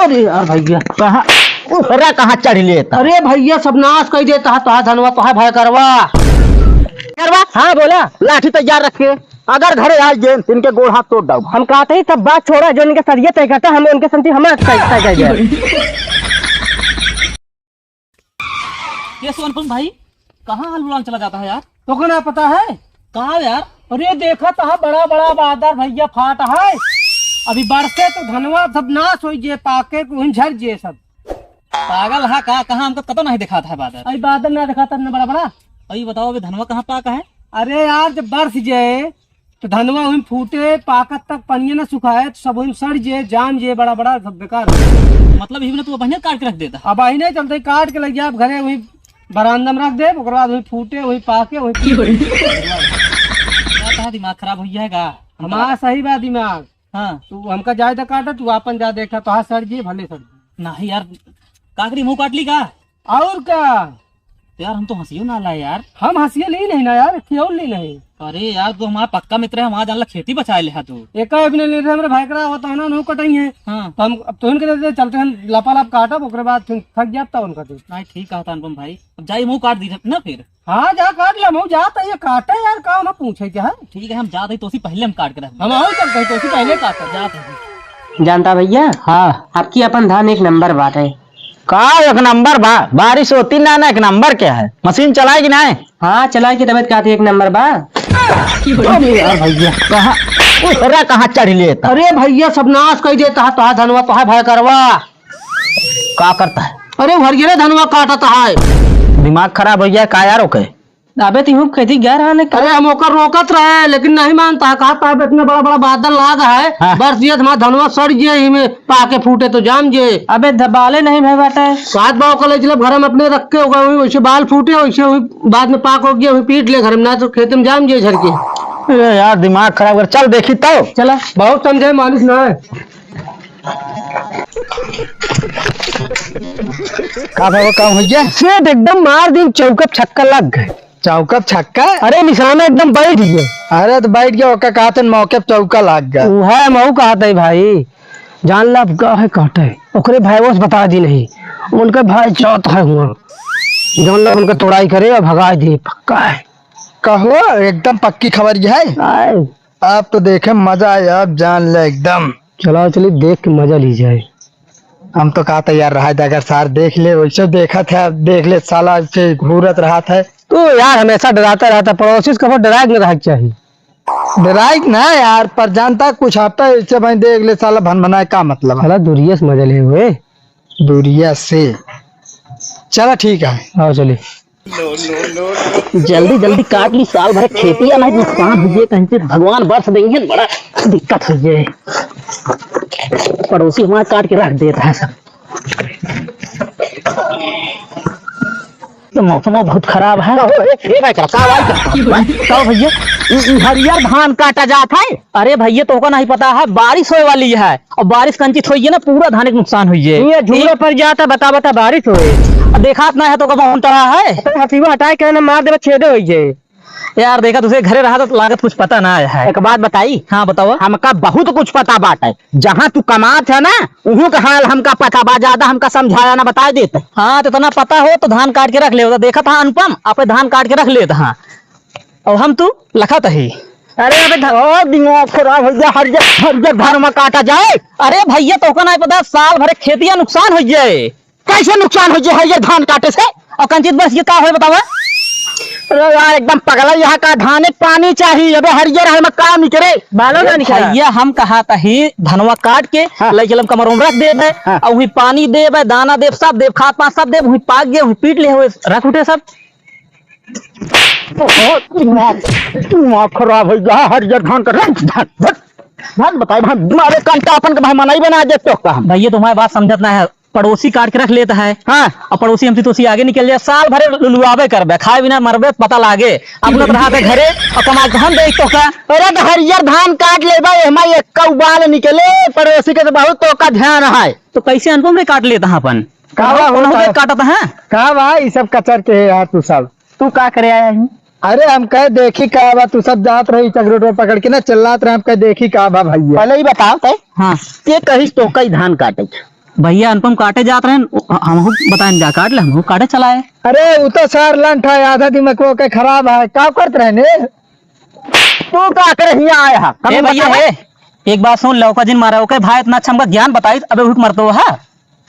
अरे यार भैया कहाँ चढ़ लेता? अरे भैया सब नाश कर देता है तो धनवा तो है भाई करवा। हाँ बोला, लाठी तैयार रखे, अगर घरे आ गए इनके गोड़ हाथ तोड़ दो। हम कहते ही सब बात छोड़ा, जो इनके सरिये तय करता हमें उनके संति हमें तय कर दिया। ये सोनपुर भाई कहाँ हलवान चला जाता है यार? तो क्या पता है कहाँ यार? अरे देखा तो बड़ा बड़ा बादल भैया फाट है, अभी बरसे तो धनवा सब नाश हो जे, पाके झड़ जे सब। पागल है का? कहाँ हमको कतो नहीं दिखा था बादल? अभी बादल ना दिखा था बड़ा बड़ा। अभी बताओ अभी धनवा कहाँ पाका है? अरे यार जब बरस जाए तो धनवा वहीं फूटे, पाकत तक पनिया न सुखाए तो सब वहीं सड़ जे, जाम जे, बड़ा बड़ा सब बेकार। मतलब इसी में तू बढ़िया काट के रख देता। अब आई नहीं चलते, काट के लग जाए घरे, वहीं बरामदा में रख दे, उसके बाद वहीं फूटे, वहीं पाके, वहीं दिमाग खराब हो जाएगा हमारा। सही बात दिमाग। हाँ तू हमका जाए तो काटा, तू अपन जा देखा तो हाँ सर जी भले सर जी। नहीं यार, काकरी मुंह काट ली का? और क्या यार हम तो हंसियो ना ला यार। हम हंसिए ली नहीं ना यार, क्यों ली नहीं? अरे यार तू हमारा पक्का मित्र है, हमारा जानला खेती बचाए ले तू। एक अपने ले रहे भाई करा होता है ना, उन्होंने कटाई है। हाँ तो हम अब तो उनके देते चलते हैं लपालप काटा, उसके बाद फिर थक जाता उनका तो। नहीं ठीक कहा था अनुपम भाई, अब जाई मुंह काट दी ना फिर। हाँ जा काट लिया, मैं जाता ये काटे यार, काम ना पूछे क्या है। ठीक है हम जाते तो पहले हम काट के रख हम आओ चलते तो पहले काटा जाते। जानता भैया, हाँ आपकी अपन धान एक नंबर बात है। का एक नंबर बारिश होती ना एक नंबर क्या है? मशीन चलाएगी ना? हाँ चलाएगी, तबियत का एक नंबर भैया कहाँ चढ़ लेता? अरे भैया सब नाश कर देता है तो धनवा तो है भाई करवा। क्या करता है? अरे भरिया धनवा काटता है। दिमाग खराब हो गया का यार? ओके अबे तुम खेती गया रहा। अरे हम ओकर रोकत रहे लेकिन नहीं मानता है, कहता है इतना बड़ा बड़ा बादल लाग है। हाँ। बरस दिया हमारा धनवा सड़ जे, में पाके फूटे तो जाम जे। अबे दबाले नहीं भाई बात है। सात बाव कल जब घर में अपने रखे होगा वैसे बाल फूटे, वैसे बाद में पाक हो गया, वही पीट ले घर में, ना तो खेत में जाम जे झड़ के। यार दिमाग खराब कर, चल देखी तो चला बहुत समझे मालिश ना है। काम हो गया सेठ, एकदम मार दिन चौकप छक्का लग गए। चौकप छक्का? अरे निशाना एकदम बैठ गया। अरे तो बैठ गया, ओका कहते मौके पे चौका लग गया। है मऊ कहते भाई, जान ला है काटे ओकरे भाई वो बता दी नहीं, उनके भाई चौथ है हुआ, जान ला उनका तोड़ाई करे और भगा दी, पक्का है। कहो एकदम पक्की खबर है। आप तो देखे मजा आया, अब जान ले एकदम। चलो चलिए देख के मजा ली जाए। हम तो कहा तैयार रहा था, अगर सार देख ले वैसे देखा था, देख ले साला से घूरत रहा था। तो यार हमेशा डराता रहता, पड़ोसी को डराए नहीं रहा चाहिए। डराइक ना यार, पर जानता कुछ आता है इससे भाई देख ले साला भन भनाए का मतलब है। दूरिया से मजा ले हुए, दूरिया से। चला ठीक है, आओ चलिए। जल्दी जल्दी काट ली, साल भर खेती या नहीं नुकसान हो कहीं से भगवान बरस देंगे, बड़ा दिक्कत हो जाए। पड़ोसी हमारा काट के रख देता है सब। तो मौसम बहुत खराब है। भैया हरियर धान काटा जाता है। अरे भैया तो नहीं पता है, बारिश होने वाली है और बारिश कंचित हुई है ना, पूरा धान के नुकसान हुई है। झूले पर जाता बता बता बारिश हो देखा ना है तो कब तरह है हसीबा हटाए के मार दे छेदे हो जाए। यार देखा तुझे घरे रहा तो लागत कुछ पता ना है। एक बात बताई? हाँ बताओ। हमका बहुत कुछ पता बात है, जहाँ तू कमात है ना उहू का हाल हमका पता बा, ज्यादा हमका समझाया ना बता देते। हाँ तो इतना पता हो तो धान काट के रख ले, देखा था अनुपम आपे धान काट के रख लेता। हाँ और हम तू लखत ही। अरे दिमाग खराब हो गया, हर घर में काटा जाए। अरे भैया तो नहीं पता, साल भरे खेतिया नुकसान हो जाए। कैसे नुकसान हो जाए ये धान काटे से? और कंचित बस ये का हो बताओ? यार एकदम पगला, यहाँ का धान पानी चाहिए। अबे हरियर है में काम निकले बालों ना निकले। भैया हम कहा था ही धनवा काट के ले चलम कमरों में रख दे और वही पानी दे, दाना दे, सब दे, खाद पान सब दे, वही पाक गए, वही पीट ले हुए रख उठे सब। दिमाग खराब हो गया, हरियर धान का रख धान बताए भाई कंटा अपन का भाई मनाई बना दे तो का। भैया तुम्हारी बात समझत ना है, पड़ोसी काट के रख लेता है। हाँ और पड़ोसी हमसे तो आगे निकल जाए, साल भरे लुलुआबे करबे, खाए बिना मरबे पता लागे। अब लोग रहा थे घरे और कमा हम देख तो का। अरे हरियर धान काट ले भाई, हमारे एक बाल निकले, पड़ोसी के तो बहुत तो का ध्यान है। तो कैसे अनुपम रे काट लेता है अपन? काटता है कहा भाई सब कचर के यार, तू सब तू का करे आया है? अरे हम कह देखी का बा, तू सब जात रही चक्रोट में पकड़ के ना चिल्लात रहे, हम कह देखी का बा भैया। पहले ही बताओ तो। हाँ ये कही तो कई धान काटे भैया अनुपम काटे जात रहे हम बताए जा काट ले हम काटे चलाए। अरे वो तो सर लंठ है, आधा दिमाग के खराब है, क्या करते रहने तू का कर यहाँ आया ए भैया है एक बात सुन, लौका जिन मारा ओके भाई इतना अच्छा हमका ज्ञान बताई, अबे उठ मरतो है।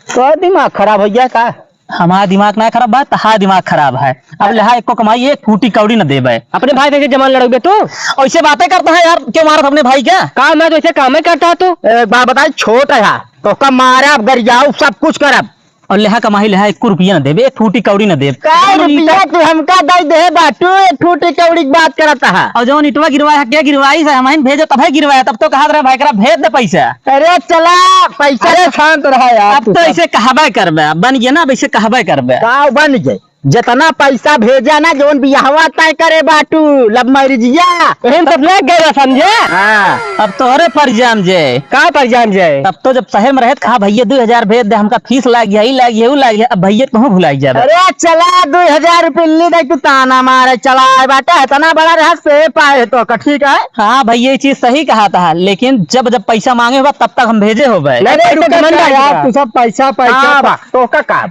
तो दिमाग खराब हो गया का? हमारा दिमाग ना खराब है, तहार दिमाग खराब है। अब लहा एक को कमाई एक फूटी कौड़ी न देबे। अपने भाई देखे जमान लड़ोगे तो ऐसे बातें करता है यार, क्यों मारा अपने भाई क्या? काम है तो ऐसे काम ही करता है तू। एक बात बताई, छोट है तो कब मारा गरियाऊ सब कुछ करब और लहा कमाई लहा 1 रुपया न देबे, एक फूटी कौड़ी न देब। रुपया तू हमका दे दे बाटू, एक फूटी कौड़ी की बात करता है। और जो ईटवा गिरवाया क्या गिरवाई से हमारे भेजो तब है गिरवाया, तब तो कहा रहा भाई करा भेज दे पैसा। अरे चला पैसा शांत रहा यार। अब तो ऐसे कहबे करबे, बन गया ना वैसे कहबे करबे। गाँव बन जाए, जितना पैसा भेजा ना जोन बियाहवा तय करे बाटू लब मैरिजिया सब ले गए समझे। हाँ अब तो अरे पर जाम जे का पर जान जाए। तब तो जब शहर में रहे कहा भैया 2000 भेज दे, हमका फीस लाग गया ही लाग गया वो लाग गया, अब भैया तुम भुलाई जा। अरे चला 2000 रुपये दे तू ताना मारे चला बाटा, इतना बड़ा रहा से पाए तो ठीक है। हाँ भैया ये चीज सही कहा था, लेकिन जब जब पैसा मांगे होगा तब तक हम भेजे हो गए। यार तू सब पैसा पैसा तो का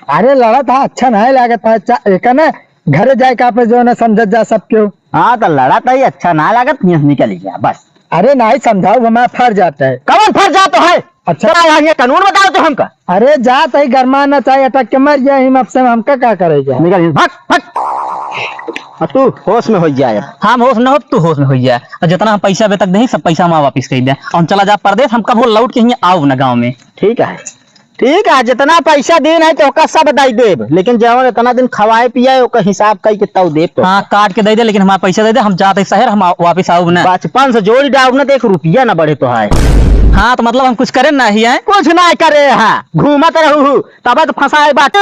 अरे लड़ा था अच्छा नहीं लगा था, एक ना घर जाए का पे जो ना समझ जा सब क्यों। हाँ तो लड़ा था ही अच्छा ना लागत निकल गया बस। अरे नहीं समझाओ हमारा फर जाता है। कौन फर जाता है? अच्छा ये कानून बताओ तो हमका। अरे जात है गरमाना चाहिए अटक के मर जाए हम, अब से हमका क्या करेगा। निकल भाग भाग तू होश में हो जाए। हम होश न हो तू होश में हो जाए, और जितना हम पैसा बे तक दे सब पैसा हम वापिस कर दे और हम चला जा परदेश, हम कब लौट के यहाँ आओ ना गाँव में। ठीक है ठीक है, जितना पैसा देन है तो ओका सब दे देब, लेकिन जब इतना दिन खवाए पियाए ओका हिसाब कई के तब देब। हाँ काट के दे दे, लेकिन हमारा पैसा दे दे, हम जाते शहर हम वापिस आओ ना। बचपन से जोड़ी डाउन ना तो 1 रुपया ना बढ़े तो है। हाँ तो मतलब हम कुछ करें ना ही है, कुछ ना करे है, घूमत रहू तब तो फंसाए बात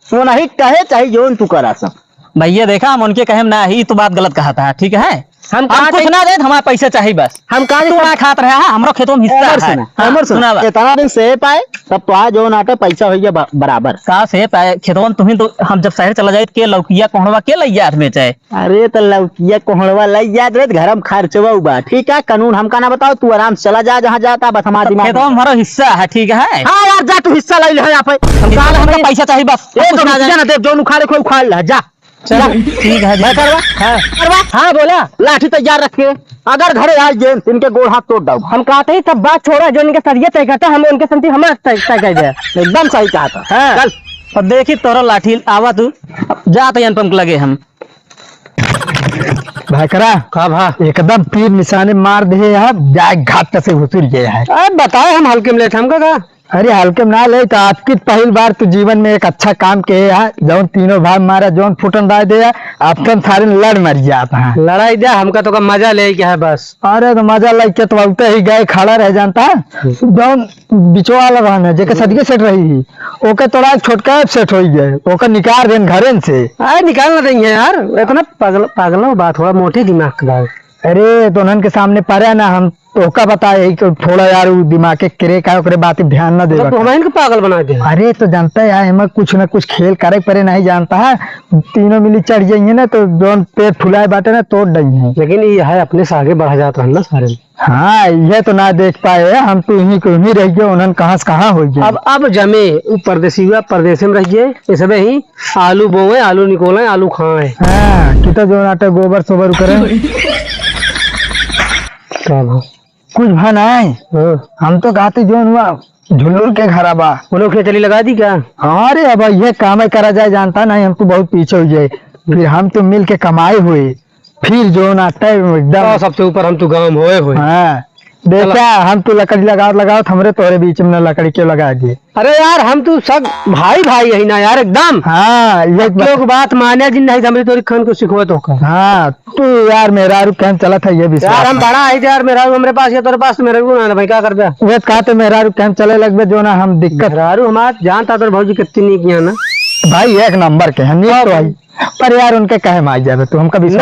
वो नहीं कहे चाहिए जोन तू करा सब। भैया देखा हम उनके कहे ना ही तो बात गलत कहा था, ठीक है हम कुछ ना दे, हमारा पैसा चाहिए बस। हम कहा तू ना खात रहा हमारा खेतों में हिस्सा है। हाँ, सुना इतना दिन से पाए तब तो आज जो नाटे पैसा हो गया बराबर का से पाए खेतों में तुम्हें तो हम जब शहर चला जाए के लौकिया कोहड़वा के लई जात में चाहे। अरे तो लौकिया कोहड़वा लई जात रे घर में खर्चवा बा, ठीक है कानून हमका ना बताओ, तू आराम से चला जा जहाँ जाता बस हमारा दिमाग खेतों में हमारा हिस्सा है, ठीक है। हाँ यार जा तू हिस्सा ले यहाँ पे, हमका पैसा चाहिए बस। जो उखाड़े को उखाड़ ला जा। चलो ठीक है मैं करवा हाँ बोला लाठी तैयार रखे, अगर घरे आ गए इनके गोड़ हाथ तोड़ दो। हम कहते ही सब बात छोड़ा, जो इनके सरिये तय करता हम उनके संति हमारा तय कर दे। एकदम सही कहा था। हाँ। चल और देखी तोरा लाठी आवा तू जाते अनुपम के लगे हम भाई करा का भा एकदम तीर निशाने मार दे यार, जाए घाट से घुसुर गया है। अरे बताओ हम हल्के में लेट हमका का। अरे हल्के में ना ले तो आपकी पहली बार तो जीवन में एक अच्छा काम किए है, जौन तीनों भाई मारा जौन फुटन राय दे आपकन सारे लड़ मर जाता है। लड़ाई दे हमका तो का मजा ले क्या है बस। अरे तो मजा लेके तो उल्टे ही गए खड़ा रह जाता है, जौन बिचवा वाला रहना जेके सदके सेट रही ओके तोड़ा छोटका सेट हो गए, ओके निकाल देन घरे से। अरे निकालना देंगे यार, इतना पागल बात हुआ, मोटे दिमाग का। अरे तो उन्हन के सामने पड़े ना हम तो का बताए थोड़ा यार दिमाग के क्रे का ओकरे बात ध्यान ना देगा, तो हम इनको पागल बना दे। अरे तो जानता है यार हमें कुछ ना कुछ खेल करे परे नहीं जानता है, तीनों मिली चढ़ जाएंगे ना तो जोन पेट फुलाए बाटे ना तोड़ देंगे, लेकिन ये है अपने से आगे बढ़ा जाता है ना सारे। हाँ ये तो ना देख पाए हम तो यहीं को ही रह गए, उन्होंने कहाँ से कहाँ हो गए। अब जमे परदेसी हुआ परदेश में रह गए, इसमें ही आलू बोए आलू निकोले आलू खाए। हाँ कितना जो नाटे गोबर सोबर करे कुछ भान आए। हम तो कहते जो हुआ झुल्लुर के खराबा वो लोग चली लगा दी क्या। अरे अब ये काम करा जाए जानता नहीं, हम तो बहुत पीछे हो जाए, फिर हम तो मिल के कमाए हुए, फिर जो नाता है एकदम सबसे ऊपर हम तो गाँव हुए। हाँ देखा हम तो लकड़ी लगाओ हमरे तोरे बीच में लकड़ी क्यों लगा दिए। अरे यार हम तो सब भाई यही ना यार एकदम। हाँ ये लोग बात माने जिन नहीं समझे तोरी खान को सिखवा तो। हाँ तू यार मेरा कैंप चला था ये भी यार हम बड़ा है यार, मेरा हमारे पास या तेरे पास मेरे को ना भाई क्या कर दे वे कहते मेरा कैंप चले लगे जो ना हम दिक्कत रारू हमारे जानता तो भौजी कितनी नहीं किया ना भाई, एक नंबर के हम नहीं भाई, पर यार उनके कहे मार जाए तो हमका भी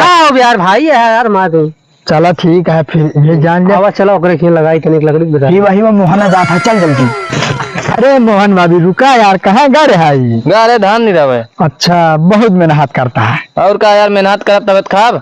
यार भाई है यार मार तू। चलो ठीक है फिर ये जान जा चलो ओकरे खेल लगाई तनिक एक लकड़ी बता वही वो मोहन जाता चल जल्दी। अरे मोहन भाभी रुका यार, कहाँ गा रहे है? गा रहे धान नहीं रहे। अच्छा बहुत मेहनत करता है और क्या यार मेहनत कर तबियत खराब।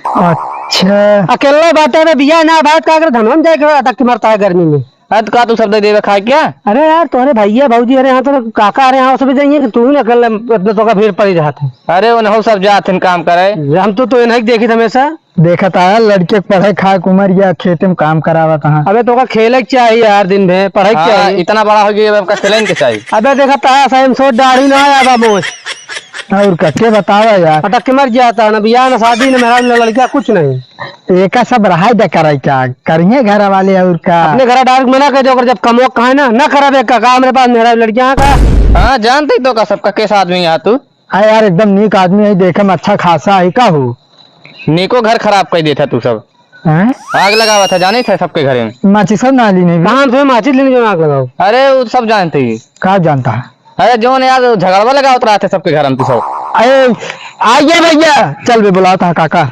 अच्छा अकेले बाटे में बिया ना बात का धनवन जाए तक मरता है गर्मी में। है तो का तू सब दे देवे खाए क्या? अरे यार तुम्हारे भैया भाजी अरे यहाँ तो काका अरे यहाँ सब जाइए कि तू ही ना कल अपने तो का भीड़ पड़ी जाते। अरे उन्हें सब जाते काम करे। हम तो इन्हें देखी था हमेशा। देखा था लड़के पढ़ाई खाए उमर या खेते में काम करावा कहाँ। अबे तो का खेले चाहिए यार दिन में पढ़ाई चाहिए। इतना बड़ा हो गया आपका खेलन के चाहिए। अबे देखा था सही सो दाढ़ी ना आया बाबूस और कच्चे बतावा यार। अटक के मर जाता ना बियाह ना शादी ना मेरा लड़का कुछ नहीं। एक सब रहा करे क्या करिए घर वाले और का अपने घर डायरेक्ट मना कर दो जब कमो कहा ना करा का मेरे पास मेरा लड़कियां का। हाँ जानते ही तो का सबका कैसा आदमी यहाँ तू। अरे यार एकदम नीक आदमी है देखे में अच्छा खासा है का हो। नीको घर खराब कर देता तू सब। आग लगावा था जाने थे सबके घरे में। माची सब नाली नहीं कहाँ पे माचिस लेने जो आग लगाओ। अरे वो सब जानते ही। कहा जानता है। अरे जो ने यार झगड़वा लगा उतरा थे सबके घर में तू सब। अरे आइए भैया चल बे बुलाता है काका।